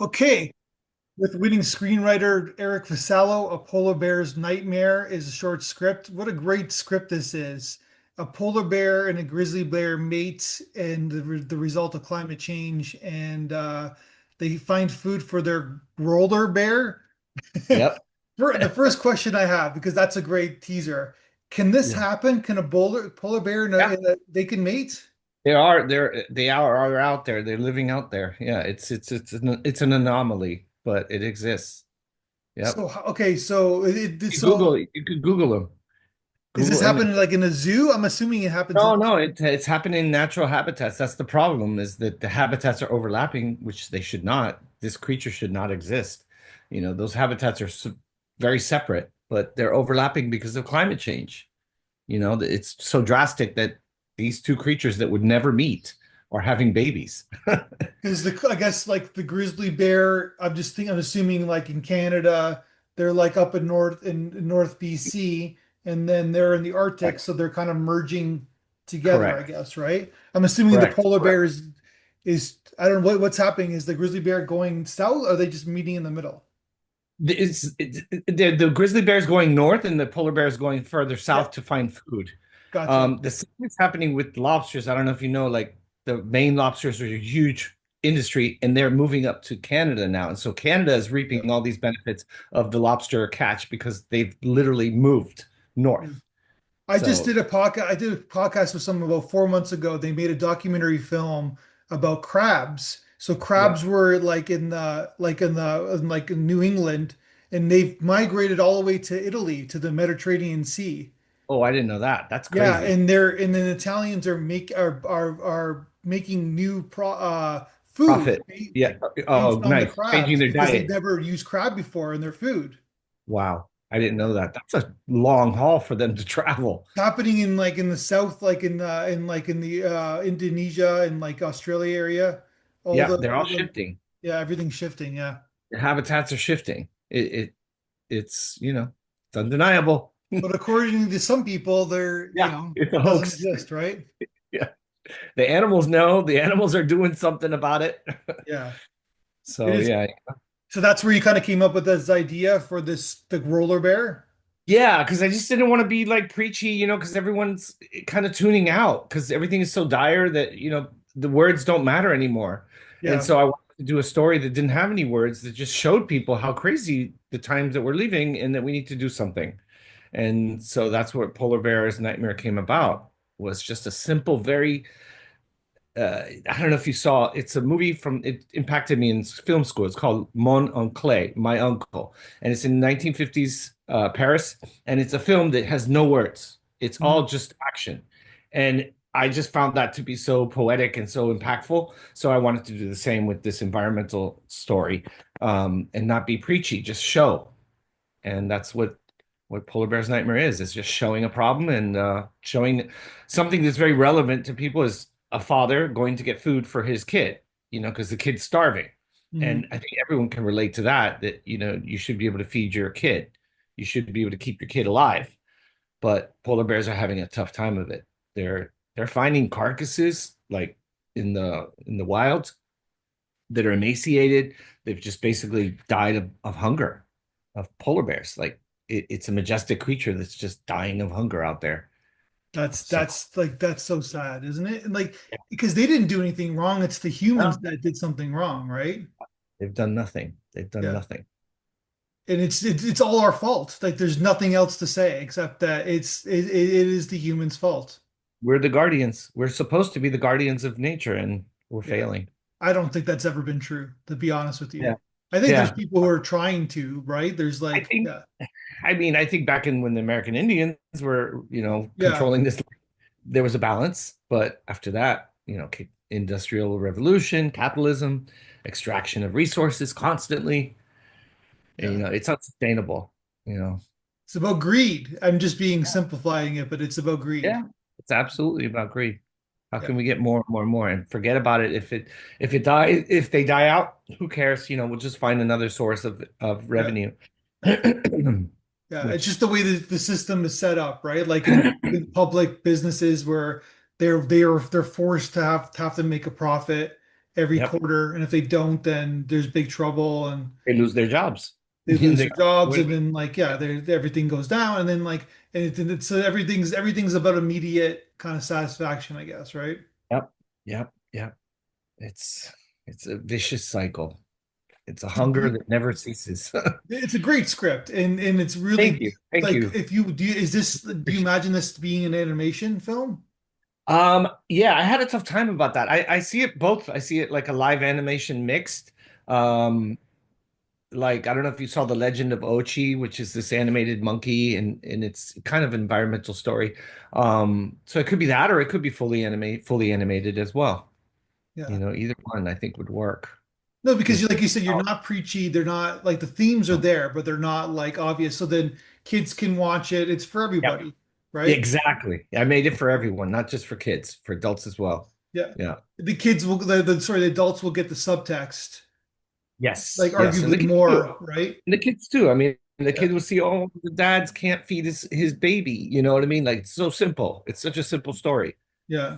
Okay, with winning screenwriter Eric Vasallo, A Polar Bear's Nightmare is a short script. What a great script this is. A polar bear and a grizzly bear mate, and the result of climate change, and they find food for their roller bear. Yep. The first question I have, because that's a great teaser, can this Yeah. happen? Can a polar bear Yeah. they can mate? They are out there. They're living out there. Yeah, it's an anomaly, but it exists. Yep. Okay, so You could Google them. is this Google image. happening like in a zoo? I'm assuming it happens in No, a no, zoo. it's happening in natural habitats. That's the problem, is that the habitats are overlapping, which they should not. This creature should not exist. Those habitats are very separate, but they're overlapping because of climate change. It's so drastic that these two creatures that would never meet are having babies. Because I guess like the grizzly bear, I'm assuming like in Canada, they're like up in North BC, and then they're in the Arctic, Correct. so they're kind of merging together, I Correct. guess, right? I'm assuming the Correct. polar bear is I don't know what's happening. Is the grizzly bear going south, or are they just meeting in the middle? The grizzly bear is going north and the polar bear is going further Yeah, south to find food. gotcha. The same is happening with lobsters. I don't know if you know, like the Maine lobsters are a huge industry and they're moving up to Canada now. And so Canada is Yeah. reaping all these benefits of the lobster catch because they've literally moved Yeah. north. I just So, did a podcast. I did a podcast with someone about 4 months ago. They made a documentary film about crabs. So yeah. crabs were like in New England, and they've migrated all the way to Italy to the Mediterranean Sea. Oh, I didn't know that. That's Yeah, crazy. and then Italians are making new food Profit. Yeah. Oh, based on the nice. Changing crabs their because they've diet. never used crab before in their food. Wow. I didn't Yeah. know that. That's a long haul for them to travel. Happening in like in the south, like in the Indonesia and like Australia area. Yeah, they're all All the shifting. Yeah, everything's shifting. Yeah, The habitats are shifting. It's undeniable. but according to some people, Yeah, it's a it doesn't hoax. exist, right? Yeah. The animals know, the animals are doing something about it. Yeah, it So is. yeah. So that's where you kind of came up with this idea for the roller bear. Yeah, because I just didn't want to be like preachy, because everyone's kind of tuning out because everything is so dire that, the words don't matter anymore. And Yeah, so I wanted to do a story that didn't have any words, that just showed people how crazy the times that we're living and that we need to do something. And so that's what Polar Bear's Nightmare came about, was just a simple, very I don't know if you saw, it's a movie it impacted me in film school. It's called Mon Oncle, My Uncle. And it's in 1950s Paris. And it's a film that has no words. It's Mhm. all just action. And I just found that to be so poetic and so impactful. So I wanted to do the same with this environmental story, and not be preachy, just show. And that's what Polar Bear's Nightmare is. It's just showing a problem and showing something that's very relevant to people, is a father going to get food for his kid, because the kid's starving. And Mhm. I think everyone can relate to that, you should be able to feed your kid. You should be able to keep your kid alive. But polar bears are having a tough time of it. They're finding carcasses like in the wild that are emaciated. They've just basically died of hunger, of polar bears. Like it's a majestic creature that's just dying of hunger out there. So That's so sad, isn't it? And like because they didn't do anything wrong. It's the humans no, that did something wrong, right? they've done nothing. They've done Yeah. nothing. And it's all our fault. Like there's nothing else to say except that it is the humans' fault. We're the guardians. We're supposed to be the guardians of nature, and we're Yeah. failing. I don't think that's ever been true, to be honest with you. Yeah. I think there's Yeah. people who are trying to, right? There's I like, think, yeah, I think back in when the American Indians were, yeah, controlling this, there was a balance. But after that, industrial revolution, capitalism, extraction of resources constantly, and, yeah. it's unsustainable, you know. It's about greed. I'm just being simplifying it, but it's about greed. Yeah, it's absolutely about greed. How Yeah, can we get more and more and more and forget about it? If they die out, who cares? We'll just find another source of yeah, revenue. yeah. It's Which, just the way that the system is set up, right? Like in public businesses where they're forced to have to make a profit, every Yep. quarter, and if they don't, then there's big trouble, and They lose their jobs. they lose They, their jobs, what, and then like yeah, everything goes down, and then like and it's so everything's about immediate kind of satisfaction, I guess, right? yep. Yep. Yep. It's it's a vicious cycle. It's a Do hunger you- that never ceases. It's a great script, and it's Thank really you. Thank like you. if you do is this do you imagine this being an animation film? Yeah, I had a tough time about that. I see it both. I see it like a live animation mixed. Um, like I don't know if you saw The Legend of Ochi, which is this animated monkey, and it's kind of an environmental story. So it could be that, or it could be fully animated as well. Yeah. Either one I think would work No, because with like you said, you're not preachy. They're not like the themes are oh, there, but they're not like obvious. So then kids can watch it. It's for yep, everybody, right? exactly. I made it for everyone, not just for kids, for adults as well. Yeah. Yeah. The kids will the adults will get the subtext, like Yes, yes. And arguably more, right? the kids too. I mean, the Yeah. kid will see, oh, the dads can't feed his baby. You know what I mean? Like it's so simple. It's such a simple story. Yeah.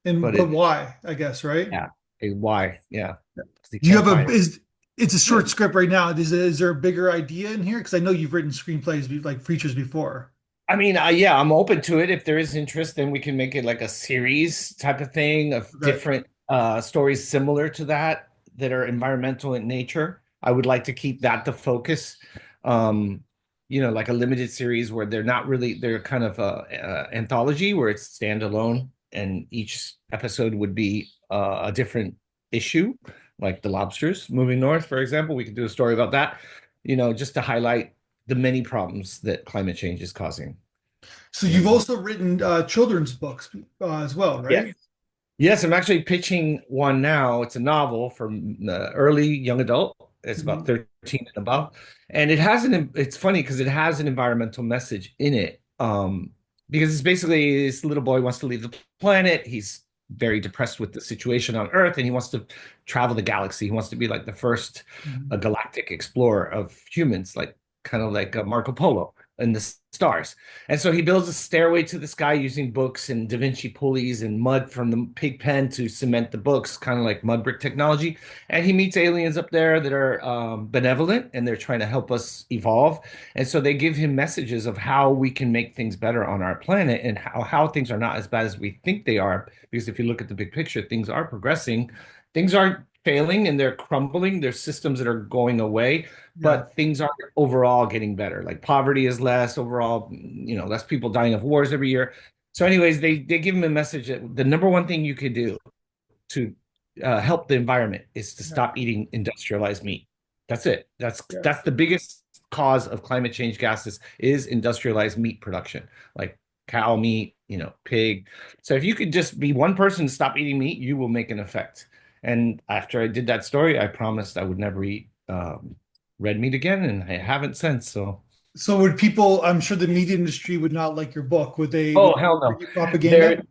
And But but why, I guess, right? yeah. Why? Yeah. Because he Do you can't have a find it. is it's a Yeah. short script right now. Is there a bigger idea in here? Because I know you've written screenplays like features before. I mean, yeah, I'm open to it. If there is interest, then we can make it like a series type of thing of Okay. different stories similar to that are environmental in nature. I would like to keep that the focus. Um, like a limited series where they're kind of a anthology where it's standalone and each episode would be a different issue, like the lobsters moving north, for example. We could do a story about that, just to highlight the many problems that climate change is causing. So You you've know? also written children's books as well, Yes. right? Yes, I'm actually pitching one now. It's a novel from early young adult. It's about Mhm. 13 and above. And it's funny because it has an environmental message in it. Because it's basically this little boy wants to leave the planet. He's very depressed with the situation on Earth and he wants to travel the galaxy. He wants to be like the first Mhm. galactic explorer of humans, like kind of like Marco Polo in the stars. And so he builds a stairway to the sky using books and Da Vinci pulleys and mud from the pig pen to cement the books, kind of like mud brick technology. And he meets aliens up there that are benevolent and they're trying to help us evolve. And so they give him messages of how we can make things better on our planet and how things are not as bad as we think they are. Because if you look at the big picture, things are progressing. Things aren't failing and they're crumbling. There's systems that are going away, Yeah. but things are overall getting better. Like poverty is less overall, less people dying of wars every year. So, anyways, they give him a message that the number one thing you could do to help the environment is to Yeah. stop eating industrialized meat. That's it. That's Yeah. that's the biggest cause of climate change gases is industrialized meat production, like cow meat, pig. So if you could just be one person to stop eating meat, you will make an effect. And after I did that story, I promised I would never eat red meat again, and I haven't since. So, So would people, I'm sure the media industry would not like your book. Would oh they hell bring no, you propaganda? there.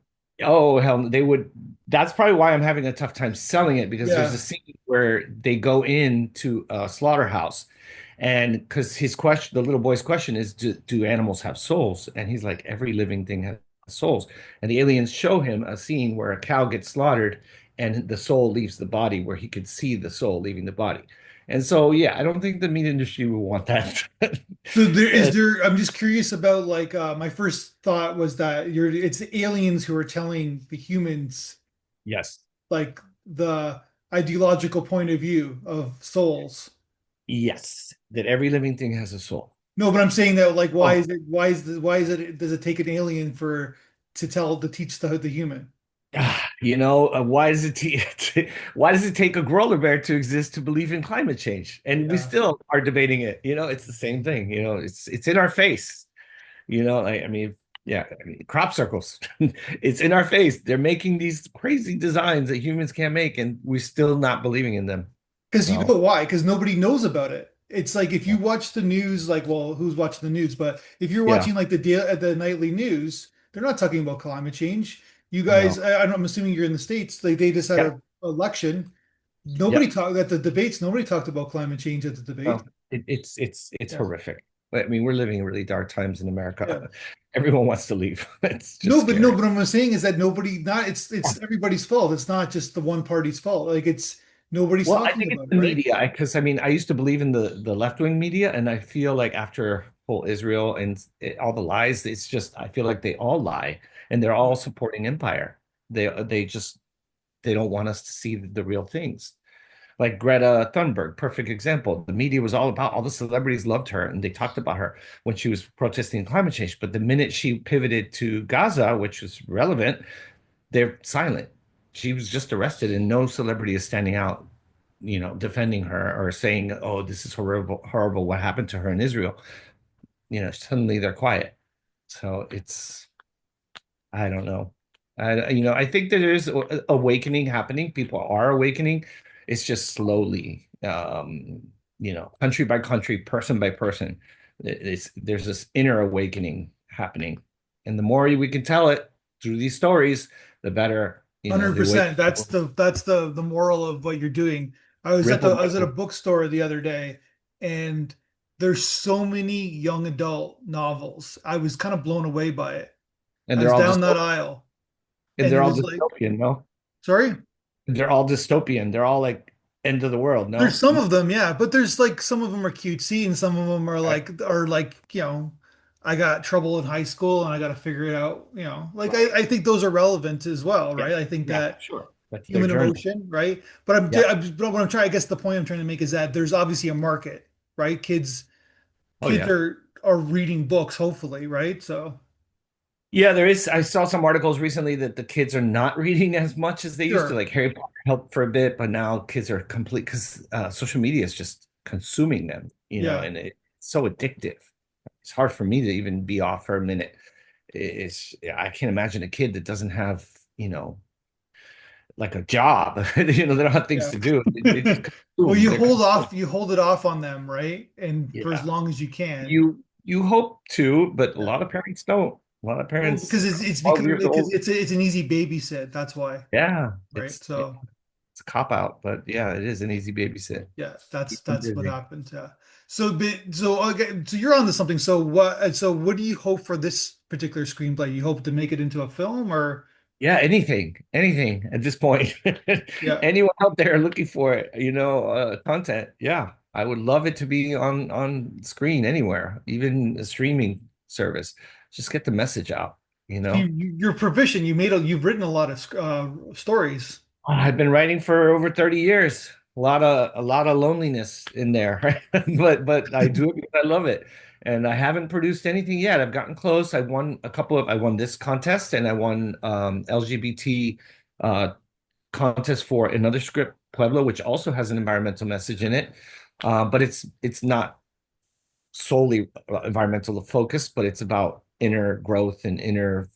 Oh hell, no. They would. That's probably why I'm having a tough time selling it because there's a Yeah. scene where they go into a slaughterhouse, and because the little boy's question is, do animals have souls? And he's like, every living thing has souls. And the aliens show him a scene where a cow gets slaughtered, and the soul leaves the body, where he could see the soul leaving the body. And so, yeah, I don't think the meat industry would want that. So Uh, I'm just curious about like my first thought was that it's the aliens who are telling the humans yes. like the ideological point of view of souls. Yes, that every living thing has a soul. No, but I'm saying that like Oh, why is it does it take an alien for to teach the human? why does why does it take a Grolar bear to exist to believe in climate change? And we Yeah. still are debating it. It's the same thing. It's in our face. I mean, yeah, I mean, crop circles. It's in our face. They're making these crazy designs that humans can't make, and we're still not believing in them. Because you know So, why? Because nobody knows about it. It's like if yeah, you watch the news, like, well, who's watching the news? But if you're yeah, watching like the nightly news, they're not talking about climate change. You guys, no, I'm assuming you're in the States. Like they just had yep, a election. Nobody yep. talked at the debates. Nobody talked about climate change at the debate. No, it's Yeah. horrific. I mean, we're living in really dark times in Yeah. America. Everyone wants to leave. It's just No, but no, scary. but what I'm saying is that nobody, not it's everybody's fault. It's not just the one party's fault. Like it's nobody's Well, I talking think it's about it, the right? media, because I mean, I used to believe in the left-wing media, and I feel like after whole Israel and all the lies, it's just I feel like they all lie, and they're all supporting empire. They just they don't want us to see the real things. Like Greta Thunberg, perfect example. The media was all about all the celebrities loved her, and they talked about her when she was protesting climate change. But the minute she pivoted to Gaza, which was relevant, they're silent. She was just arrested, and no celebrity is standing out, defending her or saying, "Oh, this is horrible, horrible. What happened to her in Israel?" Suddenly they're quiet. So I don't know. I think that there's awakening happening. People are awakening. It's just slowly, country by country, person by person. There's this inner awakening happening, and the more we can tell it through these stories, the better. The awakening 100%. That's will the moral of what you're doing. ripple I was at a down, bookstore the other day, and there's so many young adult novels. I was kind of blown away by it. and I was down that aisle, and it they're all was like, dystopian. No, sorry? they're all dystopian. They're all like end of the world. There's No, some of them, yeah, but there's like some of them are cutesy and some of them right, are like, I got trouble in high school and I got to figure it out, like right. I think those are relevant as well, Yeah, right? I think yeah, that sure. That's their human journey. emotion, right? Yeah. But what I'm trying, I guess the point I'm trying to make is that there's obviously a market, right? Oh Kids yeah. are reading books, hopefully, right? So Yeah, there is. I saw some articles recently that the kids are not reading as much as they used to. sure, Like Harry Potter helped for a bit, but now kids are complete because social media is just consuming them, yeah, and it's so addictive. It's hard for me to even be off for a minute. I can't imagine a kid that doesn't have, like a job. They don't have things yeah. to do. They just Well, consume. They're consumed. you hold it off on them, right? And for as Yeah. long as you can. You hope to, but a Yeah. lot of parents don't. A lot of Well, parents, because it's 12 years because old. it's an easy babysit. That's why, Yeah, right? yeah, So it's a cop out, but yeah, it is an easy babysit. yeah, Keep them that's what busy. happens. Yeah. So okay, so you're on to something. So what do you hope for this particular screenplay? You hope to make it into a film or Yeah, anything at this point. yeah. Anyone out there looking for it, content. Yeah, I would love it to be on screen anywhere, even a streaming service. Just get the message out, you know. You're proficient. You've written a lot of stories. I've been writing for over 30 years. A lot of loneliness in there, right? But I do it because I love it. And I haven't produced anything yet. I've gotten close. I won this contest and I won LGBT uh contest for another script, Pueblo, which also has an environmental message in it. But it's not solely environmental focus, but it's about inner growth and inner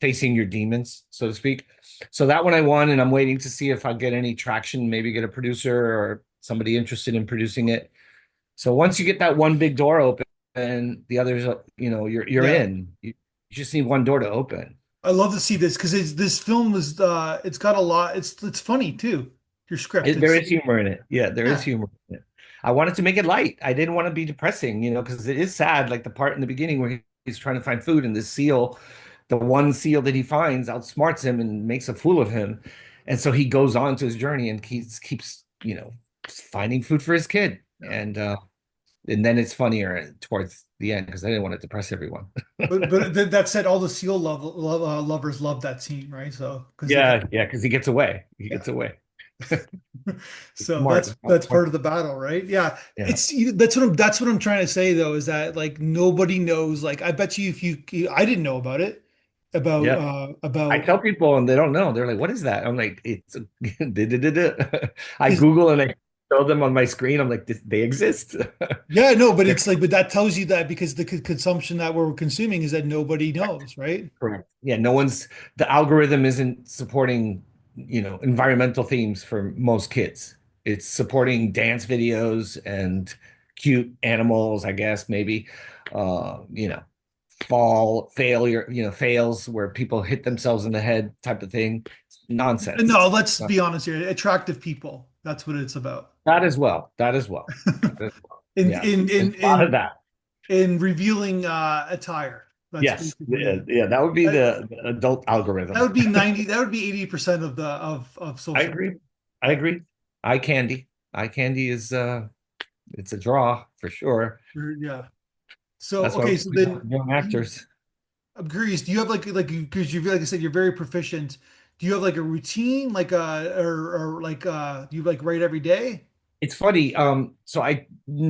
facing your demons, so to speak. So that one I won, and I'm waiting to see if I get any traction, maybe get a producer or somebody interested in producing it. So once you get that one big door open, and the others, you're Yeah. in. You just need one door to open. I love to see this because this film is it's got a lot. It's funny too. Your script. There It's is humor in it. Yeah, there is yeah. humor in it. I wanted to make it light. I didn't want to be depressing, because it is sad, like the part in the beginning where he's trying to find food and this seal, the one seal that he finds outsmarts him and makes a fool of him. And so he goes on to his journey and keeps, finding food for his kid. Yeah. And then it's funnier towards the end because I didn't want to depress everyone. That said, all the lovers love that scene, right? So because they Yeah, can, yeah, because he gets away. He yeah. gets away. So Smart. that's Smart. part of the battle, right? Yeah, Yeah. that's what I'm trying to say though is that like nobody knows. Like I bet you if I didn't know about it Yeah. I about tell people and they don't know. They're like, "What is that?" I'm like, "It's I because Google and I show them on my screen. I'm like, They exist." yeah, no, but They're it's like but that tells you that because the consumption that we're consuming is that nobody knows, right? correct. Yeah, the algorithm isn't supporting, environmental themes for most kids. It's supporting dance videos and cute animals, I guess, maybe. Uh, you know, failure, fails where people hit themselves in the head type of thing. And no, Nonsense. let's be honest here. Attractive people. That's what it's about. That as well. That as well. That as well. In Yeah. in There's in a lot of in that. in revealing attire. That's Yes, basically yeah, it. yeah, that would be That, the adult that algorithm. would be 90, that would be 80% of the of I social. agree. I agree. Eye candy. Eye candy is it's a draw for sure. Yeah. So That's why okay, we so bring out then young actors. I'm curious, do you have because you like I said you're very proficient. Do you have like a routine or like do you like write every day? It's funny. So I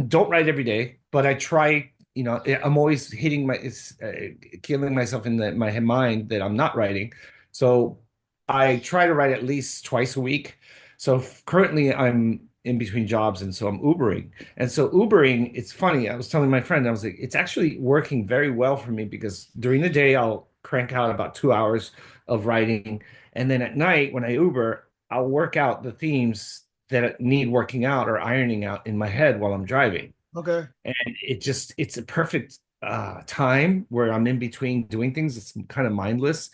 don't write every day, but I try. I'm always hitting killing myself in my mind that I'm not writing. So I try to write at least twice a week. So currently I'm in between jobs, and so I'm Ubering. And so Ubering, it's funny. I was telling my friend, I was like, it's actually working very well for me because during the day I'll crank out about 2 hours of writing, and then at night when I Uber, I'll work out the themes that need working out or ironing out in my head while I'm driving. Okay. And it's a perfect time where I'm in between doing things. It's kind of mindless,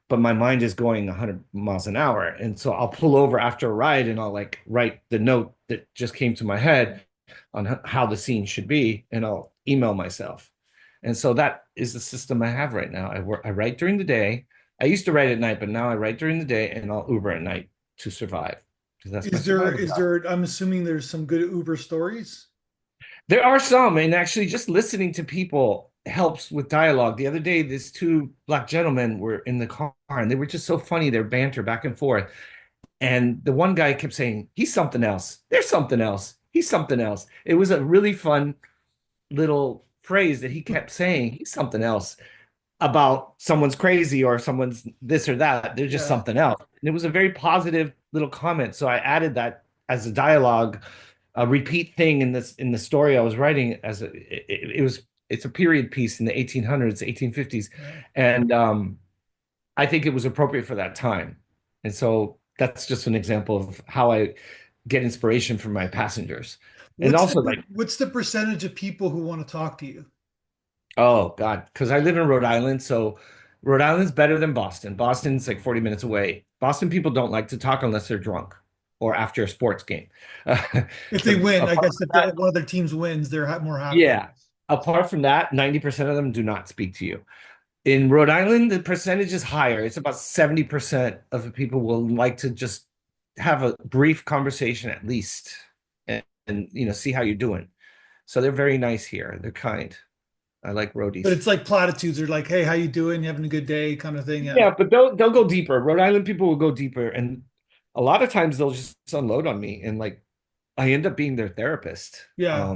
but my mind is going 100 miles an hour. And so I'll pull over after a ride and I'll like write the note that just came to my head on how the scene should be, and I'll email myself. And so that is the system I have right now. I write during the day. I used to write at night, but now I write during the day and I'll Uber at night to survive because that's my survival Is job. there I'm assuming there's some good Uber stories. There are some, and actually, just listening to people helps with dialogue. The other day, these two black gentlemen were in the car, and they were just so funny. Their banter back and forth, and the one guy kept saying, "He's something else. There's something else. He's something else." It was a really fun little phrase that he kept saying. He's something else about someone's crazy or someone's this or that. They're just Yeah. something else. And it was a very positive little comment. So I added that as a dialogue, a repeat thing in the story I was writing as it's a period piece in the 1800s, 1850s. Yeah. And I think it was appropriate for that time. And so that's just an example of how I get inspiration from my passengers. And also like, What's the percentage of people who want to talk to you? oh God, because I live in Rhode Island, so Rhode Island's better than Boston. Boston's like 40 minutes away. Boston people don't like to talk unless they're drunk or after a sports game. If they But win, I apart guess from if that, one of their teams wins, they're more happy. yeah. Apart from that, 90% of them do not speak to you. In Rhode Island, the percentage is higher. It's about 70% of the people will like to just have a brief conversation at least and see how you're doing. So they're very nice here. They're kind. I like But roadies. it's like platitudes are like, "Hey, how you doing? You having a good day?" kind of thing. Yeah. Yeah, but they'll go deeper. Rhode Island people will go deeper, and a lot of times they'll just unload on me, and like I end up being their therapist. Yeah.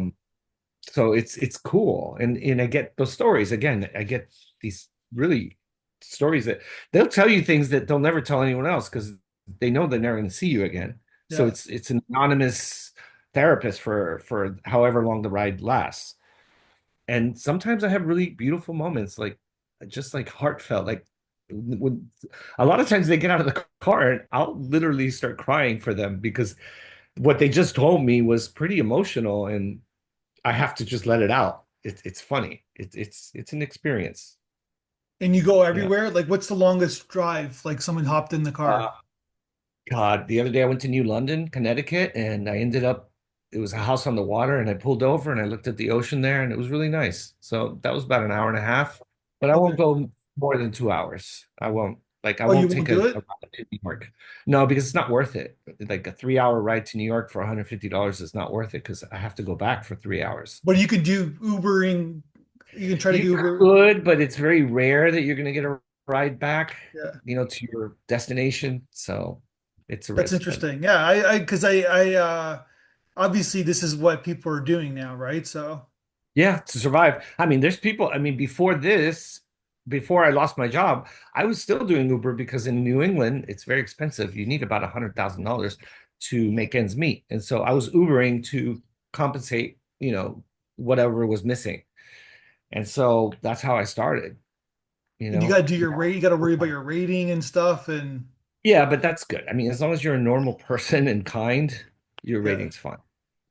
So it's cool, and I get those stories again. I get these really stories that they'll tell you things that they'll never tell anyone else because they know they're never going to see you again. So Yeah. it's an anonymous therapist for however long the ride lasts. And sometimes I have really beautiful moments, like just like heartfelt, like when a lot of times they get out of the car and I'll literally start crying for them because what they just told me was pretty emotional and I have to just let it out. It's funny. It's an experience. And you go Yeah. everywhere? Like, what's the longest drive? Like, someone hopped in the car. Uh, God, the other day I went to New London, Connecticut, and I ended up, it was a house on the water, and I pulled over and I looked at the ocean there, and it was really nice. So that was about an hour and a half, but I won't Okay. go more than 2 hours. I won't, like, I Oh, you won't won't take do a it? ride to New York. No, because it's not worth it. Like a 3 hour ride to New York for $150 is not worth it because I have to go back for 3 hours. But you can do Ubering. You can try to do You Uber. could, but it's very rare that you're going to get a ride back, Yeah. to your destination. So it's a That's risk, but interesting. Yeah. Because obviously this is what people are doing now, right? So, yeah, to survive. I mean, there's people, I mean, before I lost my job, I was still doing Uber because in New England, it's very expensive. You need about $100,000 to make ends meet. And so I was Ubering to compensate, whatever was missing. And so that's how I started, you and you got to know. do your rate. You got to worry about your rating and stuff. And Yeah, but that's good. I mean, as long as you're a normal person and kind, your yeah. rating's fine.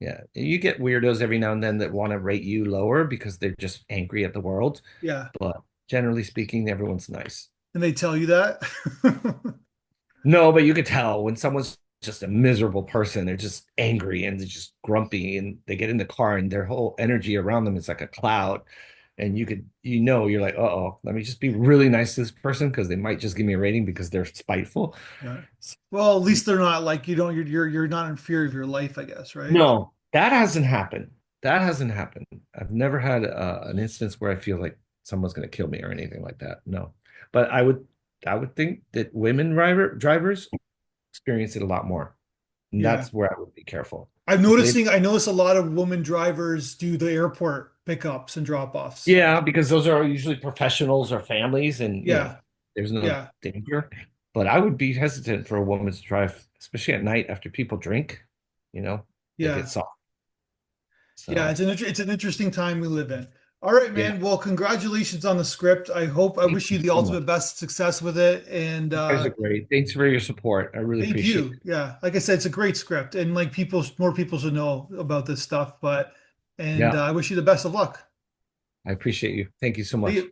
Yeah. You get weirdos every now and then that want to rate you lower because they're just angry at the world. Yeah. But generally speaking, everyone's nice. And they tell you that. No, but you could tell when someone's just a miserable person, they're just angry and they're just grumpy and they get in the car and their whole energy around them is like a cloud. and you're like, uh-oh, let me just be really nice to this person because they might just give me a rating because they're spiteful. Yeah. Well, at least they're not like you don't you're not in fear of your life, I guess, right? No, that hasn't happened. That hasn't happened. I've never had an instance where I feel like someone's going to kill me or anything like that. No, but I would think that women drivers experience it a lot more, and Yeah. that's where I would be careful because I notice a lot of women drivers do the airport pickups and drop-offs. yeah, because those are usually professionals or families, and Yeah. there's no Yeah. danger. But I would be hesitant for a woman to drive, especially at night after people drink. You know, they get Yeah. soft. Yeah, So it's an interesting time we live in. All right, yeah, man. Well, congratulations on the script. I thank wish you you the so much. ultimate best success with it. And You guys are great. Thanks for your support. I really thank appreciate you. it. Yeah, like I said, it's a great script, and like more people should know about this stuff. But Yeah, I wish you the best of luck. I appreciate you. Thank you so See much. you.